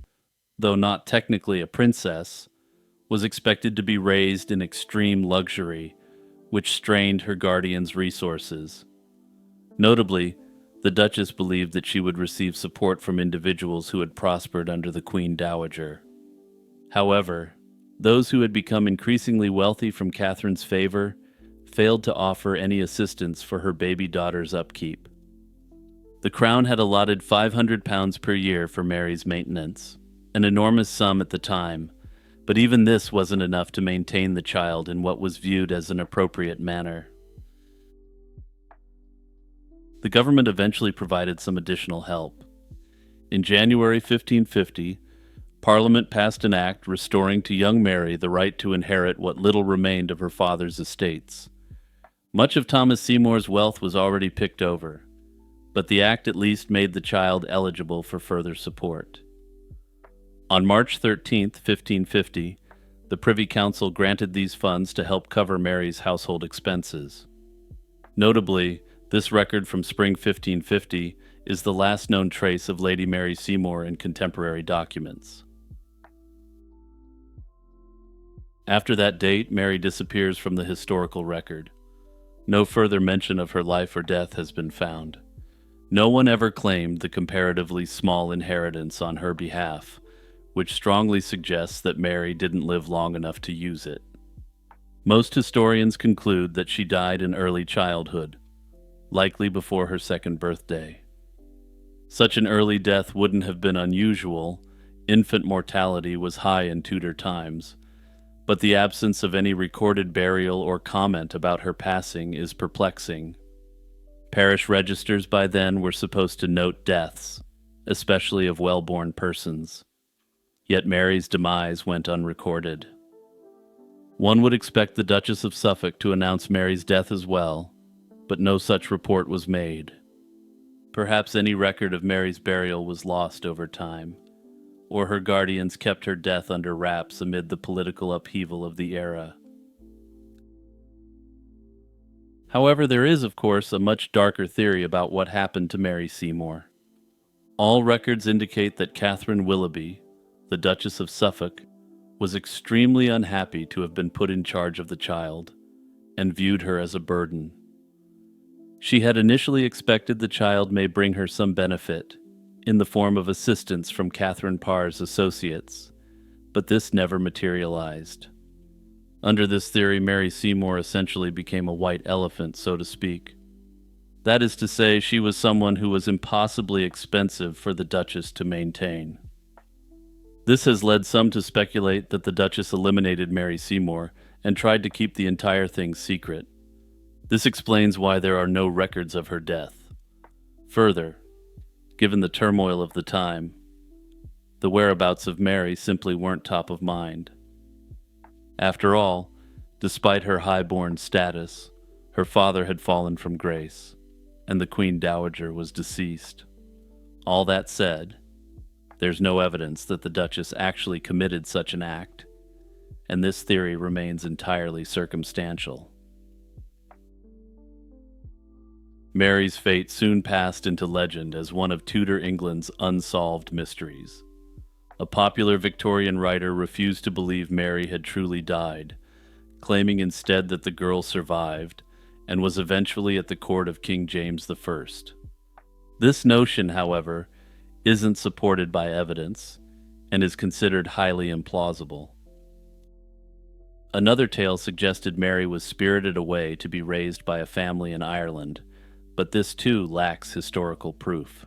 though not technically a princess, was expected to be raised in extreme luxury, which strained her guardian's resources. Notably, the Duchess believed that she would receive support from individuals who had prospered under the Queen Dowager. However, those who had become increasingly wealthy from Catherine's favor failed to offer any assistance for her baby daughter's upkeep. The Crown had allotted £500 per year for Mary's maintenance, an enormous sum at the time, but even this wasn't enough to maintain the child in what was viewed as an appropriate manner. The government eventually provided some additional help. In January 1550, Parliament passed an act restoring to young Mary the right to inherit what little remained of her father's estates. Much of Thomas Seymour's wealth was already picked over, but the act at least made the child eligible for further support. On March 13, 1550, the Privy Council granted these funds to help cover Mary's household expenses. Notably, this record from spring 1550 is the last known trace of Lady Mary Seymour in contemporary documents. After that date, Mary disappears from the historical record. No further mention of her life or death has been found. No one ever claimed the comparatively small inheritance on her behalf, which strongly suggests that Mary didn't live long enough to use it. Most historians conclude that she died in early childhood, likely before her second birthday. Such an early death wouldn't have been unusual. Infant mortality was high in Tudor times, but the absence of any recorded burial or comment about her passing is perplexing. Parish registers by then were supposed to note deaths, especially of well-born persons. Yet Mary's demise went unrecorded. One would expect the Duchess of Suffolk to announce Mary's death as well, but no such report was made. Perhaps any record of Mary's burial was lost over time. or her guardians kept her death under wraps amid the political upheaval of the era. However, there is, of course, a much darker theory about what happened to Mary Seymour. All records indicate that Catherine Willoughby, the Duchess of Suffolk, was extremely unhappy to have been put in charge of the child, and viewed her as a burden. She had initially expected the child may bring her some benefit, in the form of assistance from Catherine Parr's associates, but this never materialized. Under this theory, Mary Seymour essentially became a white elephant, so to speak. That is to say, she was someone who was impossibly expensive for the Duchess to maintain. This has led some to speculate that the Duchess eliminated Mary Seymour and tried to keep the entire thing secret. This explains why there are no records of her death. Further, given the turmoil of the time, the whereabouts of Mary simply weren't top of mind. After all, despite her high-born status, her father had fallen from grace, and the Queen Dowager was deceased. All that said, there's no evidence that the Duchess actually committed such an act, and this theory remains entirely circumstantial. Mary's fate soon passed into legend as one of Tudor England's unsolved mysteries. A popular Victorian writer refused to believe Mary had truly died, claiming instead that the girl survived and was eventually at the court of King James I. This notion, however, isn't supported by evidence and is considered highly implausible. Another tale suggested Mary was spirited away to be raised by a family in Ireland, but this too lacks historical proof.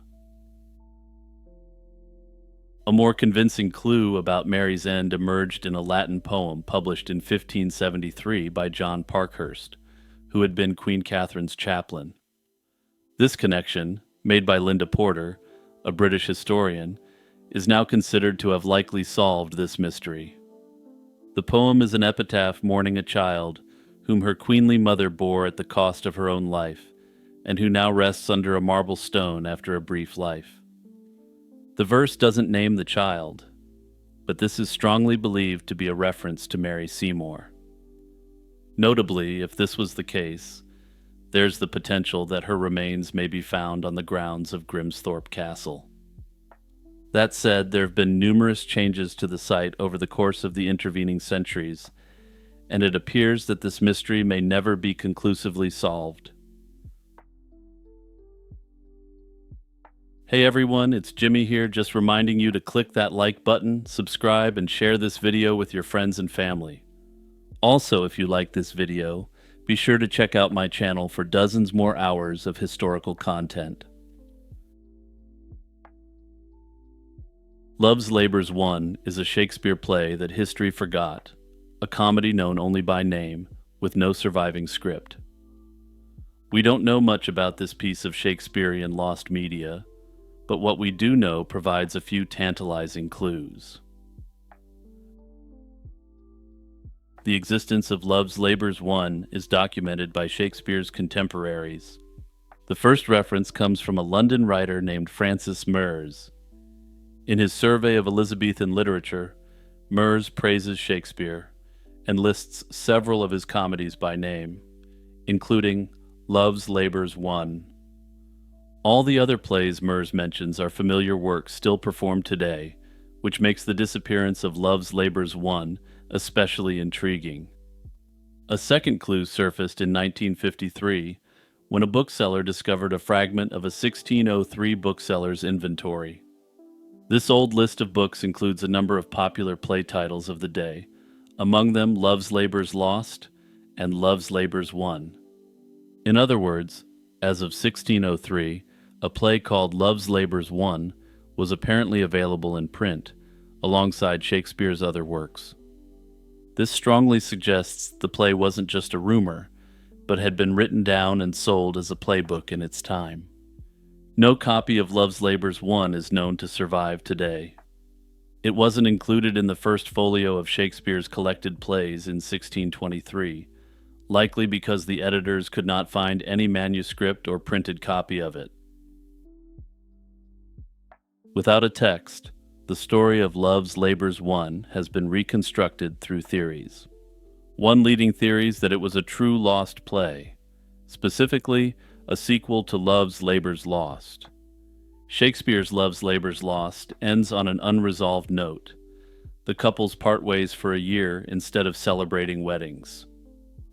A more convincing clue about Mary's end emerged in a Latin poem published in 1573 by John Parkhurst, who had been Queen Catherine's chaplain. This connection, made by Linda Porter, a British historian, is now considered to have likely solved this mystery. The poem is an epitaph mourning a child whom her queenly mother bore at the cost of her own life, and who now rests under a marble stone after a brief life. The verse doesn't name the child, but this is strongly believed to be a reference to Mary Seymour. Notably, if this was the case, there's the potential that her remains may be found on the grounds of Grimsthorpe Castle. That said, there have been numerous changes to the site over the course of the intervening centuries, and it appears that this mystery may never be conclusively solved. Hey everyone, it's Jimmy here, just reminding you to click that like button, subscribe, and share this video with your friends and family. Also, if you like this video, be sure to check out my channel for dozens more hours of historical content. Love's Labour's Won is a Shakespeare play that history forgot, a comedy known only by name, with no surviving script. We don't know much about this piece of Shakespearean lost media, but what we do know provides a few tantalizing clues. The existence of Love's Labour's Won is documented by Shakespeare's contemporaries. The first reference comes from a London writer named Francis Mears. In his survey of Elizabethan literature, Mears praises Shakespeare and lists several of his comedies by name, including Love's Labour's Won. All the other plays Mears mentions are familiar works still performed today, which makes the disappearance of Love's Labour's Won especially intriguing. A second clue surfaced in 1953 when a bookseller discovered a fragment of a 1603 bookseller's inventory. This old list of books includes a number of popular play titles of the day, among them Love's Labour's Lost and Love's Labour's Won. In other words, as of 1603, a play called Love's Labour's Won was apparently available in print, alongside Shakespeare's other works. This strongly suggests the play wasn't just a rumor, but had been written down and sold as a playbook in its time. No copy of Love's Labour's Won is known to survive today. It wasn't included in the first folio of Shakespeare's collected plays in 1623, likely because the editors could not find any manuscript or printed copy of it. Without a text, the story of Love's Labour's Won has been reconstructed through theories. One leading theory is that it was a true lost play, specifically a sequel to Love's Labour's Lost. Shakespeare's Love's Labour's Lost ends on an unresolved note. The couples part ways for a year instead of celebrating weddings.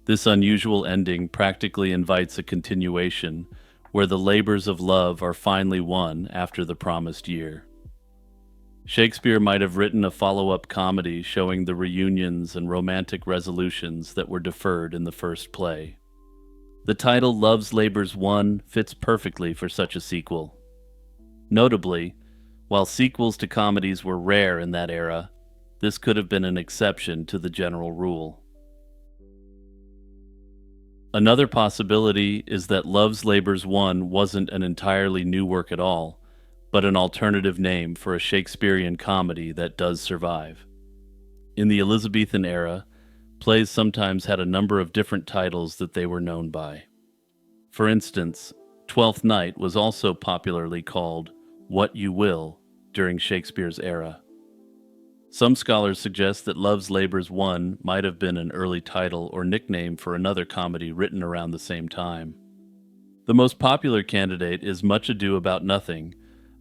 This unusual ending practically invites a continuation, where the labors of love are finally won after the promised year. Shakespeare might have written a follow-up comedy showing the reunions and romantic resolutions that were deferred in the first play. The title Love's Labour's Won fits perfectly for such a sequel. Notably, while sequels to comedies were rare in that era, this could have been an exception to the general rule. Another possibility is that Love's Labour's Won wasn't an entirely new work at all, but an alternative name for a Shakespearean comedy that does survive. In the Elizabethan era, plays sometimes had a number of different titles that they were known by. For instance, Twelfth Night was also popularly called What You Will during Shakespeare's era. Some scholars suggest that Love's Labour's Won might have been an early title or nickname for another comedy written around the same time. The most popular candidate is Much Ado About Nothing,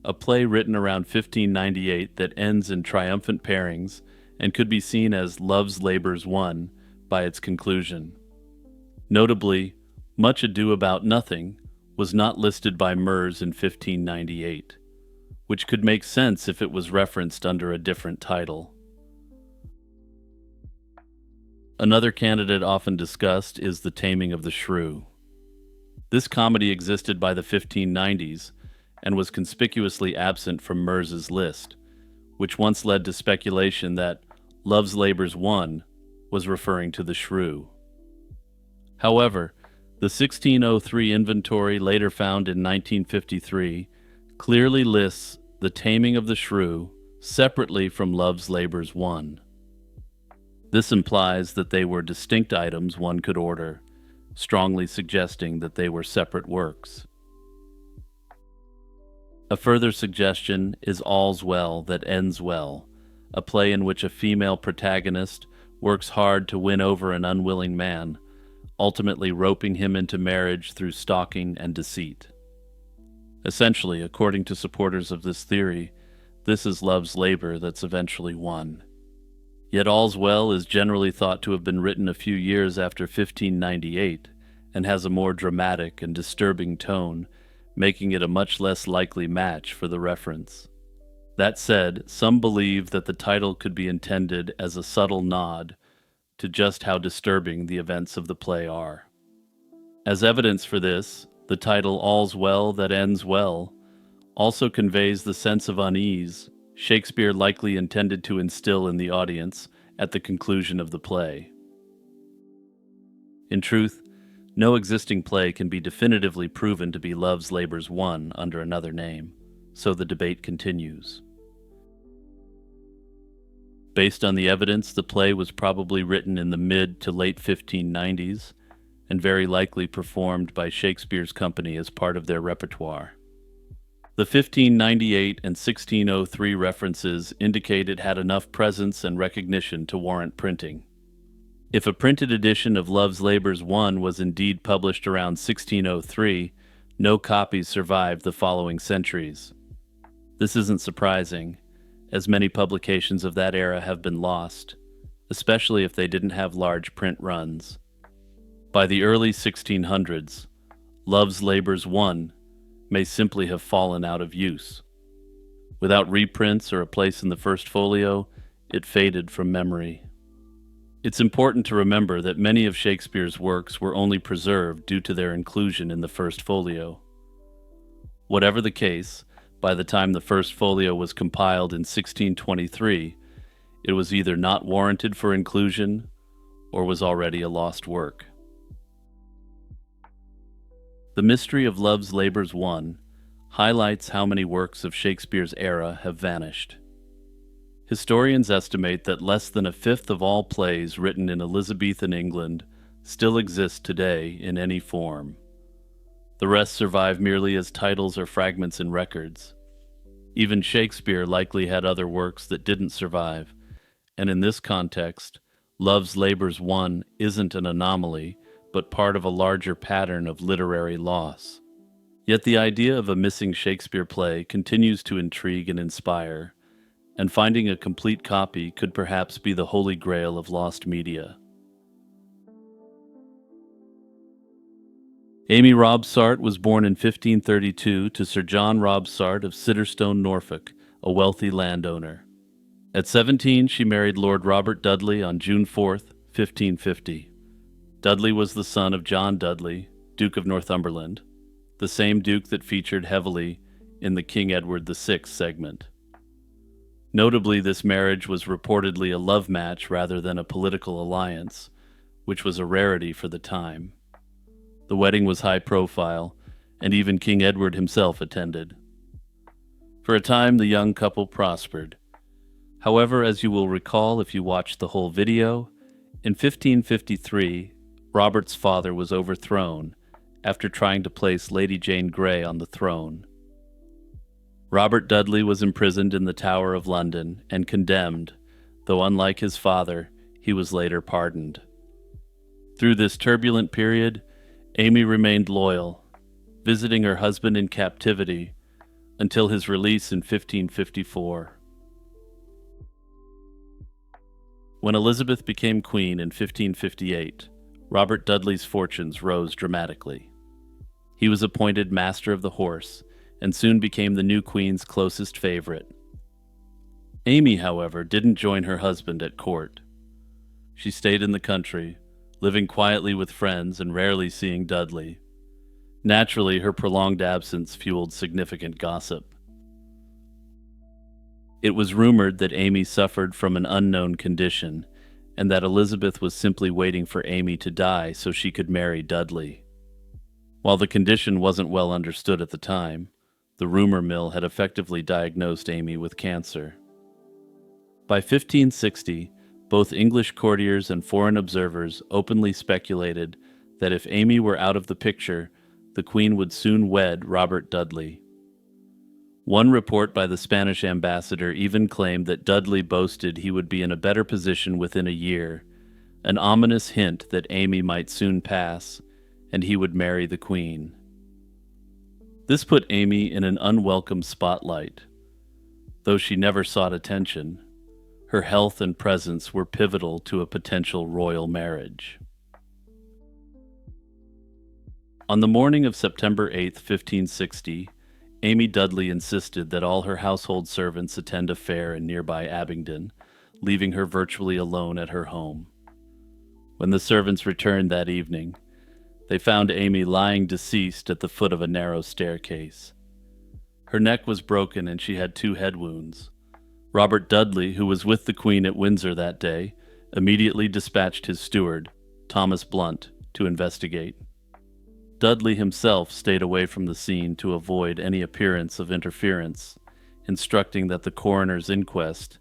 a play written around 1598 that ends in triumphant pairings and could be seen as Love's Labour's Won by its conclusion. Notably, Much Ado About Nothing was not listed by Mers in 1598, which could make sense if it was referenced under a different title. Another candidate often discussed is The Taming of the Shrew. This comedy existed by the 1590s and was conspicuously absent from Mers's list, which once led to speculation that Love's Labour's Won was referring to the shrew. However, the 1603 inventory later found in 1953 clearly lists The Taming of the Shrew separately from Love's Labour's Won. This implies that they were distinct items one could order, strongly suggesting that they were separate works. A further suggestion is All's Well That Ends Well, a play in which a female protagonist works hard to win over an unwilling man, ultimately roping him into marriage through stalking and deceit. Essentially, according to supporters of this theory, this is love's labor that's eventually won. Yet All's Well is generally thought to have been written a few years after 1598 and has a more dramatic and disturbing tone, making it a much less likely match for the reference. That said, some believe that the title could be intended as a subtle nod to just how disturbing the events of the play are. As evidence for this, the title All's Well That Ends Well also conveys the sense of unease Shakespeare likely intended to instill in the audience at the conclusion of the play. In truth, no existing play can be definitively proven to be Love's Labour's Won under another name, so the debate continues. Based on the evidence, the play was probably written in the mid to late 1590s and very likely performed by Shakespeare's company as part of their repertoire. The 1598 and 1603 references indicate it had enough presence and recognition to warrant printing. If a printed edition of Love's Labour's Won was indeed published around 1603, no copies survived the following centuries. This isn't surprising, as many publications of that era have been lost, especially if they didn't have large print runs. By the early 1600s, Love's Labour's Won may simply have fallen out of use. Without reprints or a place in the first folio, it faded from memory. It's important to remember that many of Shakespeare's works were only preserved due to their inclusion in the first folio. Whatever the case, by the time the first folio was compiled in 1623, it was either not warranted for inclusion or was already a lost work. The mystery of Love's Labour's Won highlights how many works of Shakespeare's era have vanished. Historians estimate that less than a fifth of all plays written in Elizabethan England still exist today in any form. The rest survive merely as titles or fragments in records. Even Shakespeare likely had other works that didn't survive, and in this context, Love's Labour's Won isn't an anomaly, but part of a larger pattern of literary loss. Yet the idea of a missing Shakespeare play continues to intrigue and inspire, and finding a complete copy could perhaps be the holy grail of lost media. Amy Robsart was born in 1532 to Sir John Robsart of Sidderstone, Norfolk, a wealthy landowner. At 17, she married Lord Robert Dudley on June 4, 1550. Dudley was the son of John Dudley, Duke of Northumberland, the same duke that featured heavily in the King Edward VI segment. Notably, this marriage was reportedly a love match rather than a political alliance, which was a rarity for the time. The wedding was high profile, and even King Edward himself attended. For a time, the young couple prospered. However, as you will recall if you watched the whole video, in 1553, Robert's father was overthrown after trying to place Lady Jane Grey on the throne. Robert Dudley was imprisoned in the Tower of London and condemned, though unlike his father, he was later pardoned. Through this turbulent period, Amy remained loyal, visiting her husband in captivity until his release in 1554. When Elizabeth became queen in 1558, Robert Dudley's fortunes rose dramatically. He was appointed Master of the Horse and soon became the new queen's closest favorite. Amy, however, didn't join her husband at court. She stayed in the country, living quietly with friends and rarely seeing Dudley. Naturally, her prolonged absence fueled significant gossip. It was rumored that Amy suffered from an unknown condition, and that Elizabeth was simply waiting for Amy to die so she could marry Dudley. While the condition wasn't well understood at the time, the rumor mill had effectively diagnosed Amy with cancer. By 1560, both English courtiers and foreign observers openly speculated that if Amy were out of the picture, the Queen would soon wed Robert Dudley. One report by the Spanish ambassador even claimed that Dudley boasted he would be in a better position within a year, an ominous hint that Amy might soon pass, and he would marry the Queen. This put Amy in an unwelcome spotlight. Though she never sought attention, her health and presence were pivotal to a potential royal marriage. On the morning of September 8, 1560, Amy Dudley insisted that all her household servants attend a fair in nearby Abingdon, leaving her virtually alone at her home. When the servants returned that evening, they found Amy lying deceased at the foot of a narrow staircase. Her neck was broken and she had 2 head wounds. Robert Dudley, who was with the Queen at Windsor that day, immediately dispatched his steward, Thomas Blunt, to investigate. Dudley himself stayed away from the scene to avoid any appearance of interference, instructing that the coroner's inquest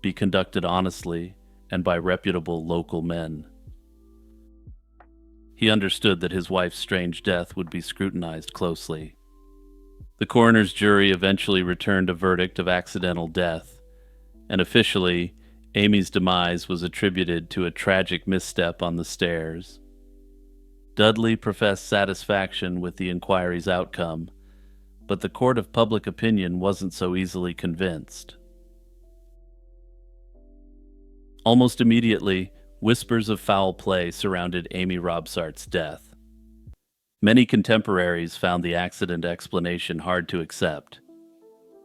be conducted honestly and by reputable local men. He understood that his wife's strange death would be scrutinized closely. The coroner's jury eventually returned a verdict of accidental death, and officially, Amy's demise was attributed to a tragic misstep on the stairs. Dudley professed satisfaction with the inquiry's outcome, but the court of public opinion wasn't so easily convinced. Almost immediately, whispers of foul play surrounded Amy Robsart's death. Many contemporaries found the accident explanation hard to accept.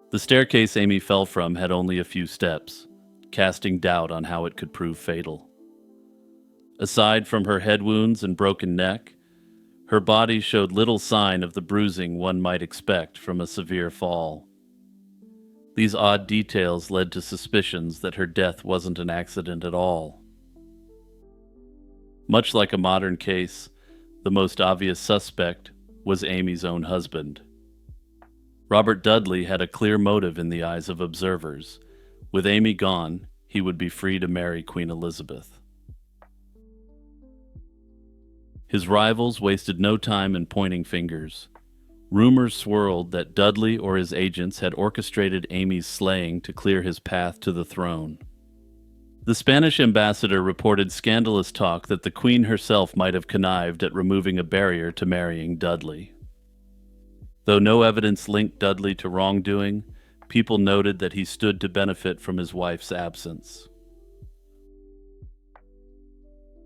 The staircase Amy fell from had only a few steps, casting doubt on how it could prove fatal. Aside from her head wounds and broken neck, her body showed little sign of the bruising one might expect from a severe fall. These odd details led to suspicions that her death wasn't an accident at all. Much like a modern case, the most obvious suspect was Amy's own husband. Robert Dudley had a clear motive in the eyes of observers. With Amy gone, he would be free to marry Queen Elizabeth. His rivals wasted no time in pointing fingers. Rumors swirled that Dudley or his agents had orchestrated Amy's slaying to clear his path to the throne. The Spanish ambassador reported scandalous talk that the Queen herself might have connived at removing a barrier to marrying Dudley. Though no evidence linked Dudley to wrongdoing, people noted that he stood to benefit from his wife's absence.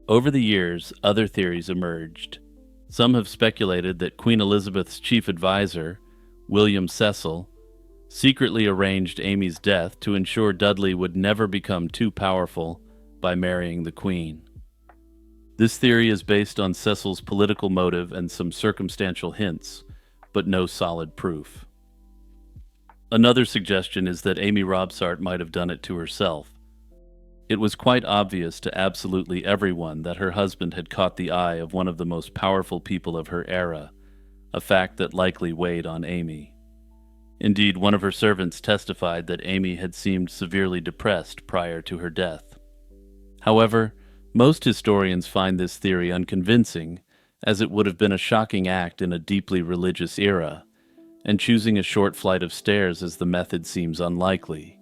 Over the years, other theories emerged. Some have speculated that Queen Elizabeth's chief advisor, William Cecil, secretly arranged Amy's death to ensure Dudley would never become too powerful by marrying the Queen. This theory is based on Cecil's political motive and some circumstantial hints, but no solid proof. Another suggestion is that Amy Robsart might have done it to herself. It was quite obvious to absolutely everyone that her husband had caught the eye of one of the most powerful people of her era, a fact that likely weighed on Amy. Indeed, one of her servants testified that Amy had seemed severely depressed prior to her death. However, most historians find this theory unconvincing, as it would have been a shocking act in a deeply religious era, and choosing a short flight of stairs as the method seems unlikely.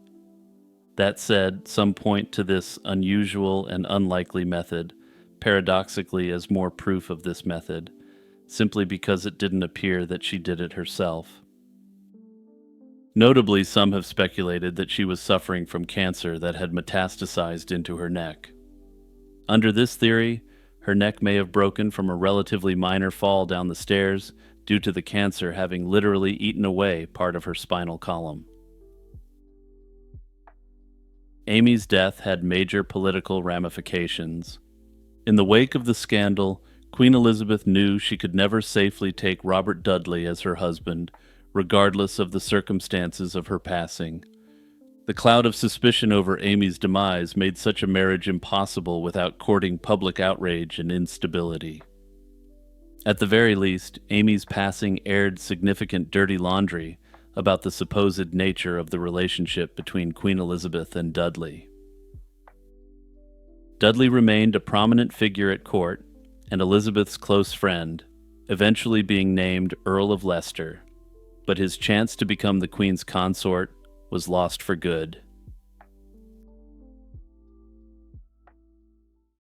That said, some point to this unusual and unlikely method, paradoxically as more proof of this method, simply because it didn't appear that she did it herself. Notably, some have speculated that she was suffering from cancer that had metastasized into her neck. Under this theory, her neck may have broken from a relatively minor fall down the stairs due to the cancer having literally eaten away part of her spinal column. Amy's death had major political ramifications. In the wake of the scandal, Queen Elizabeth knew she could never safely take Robert Dudley as her husband, regardless of the circumstances of her passing. The cloud of suspicion over Amy's demise made such a marriage impossible without courting public outrage and instability. At the very least, Amy's passing aired significant dirty laundry about the supposed nature of the relationship between Queen Elizabeth and Dudley. Dudley remained a prominent figure at court and Elizabeth's close friend, eventually being named Earl of Leicester, but his chance to become the Queen's consort was lost for good.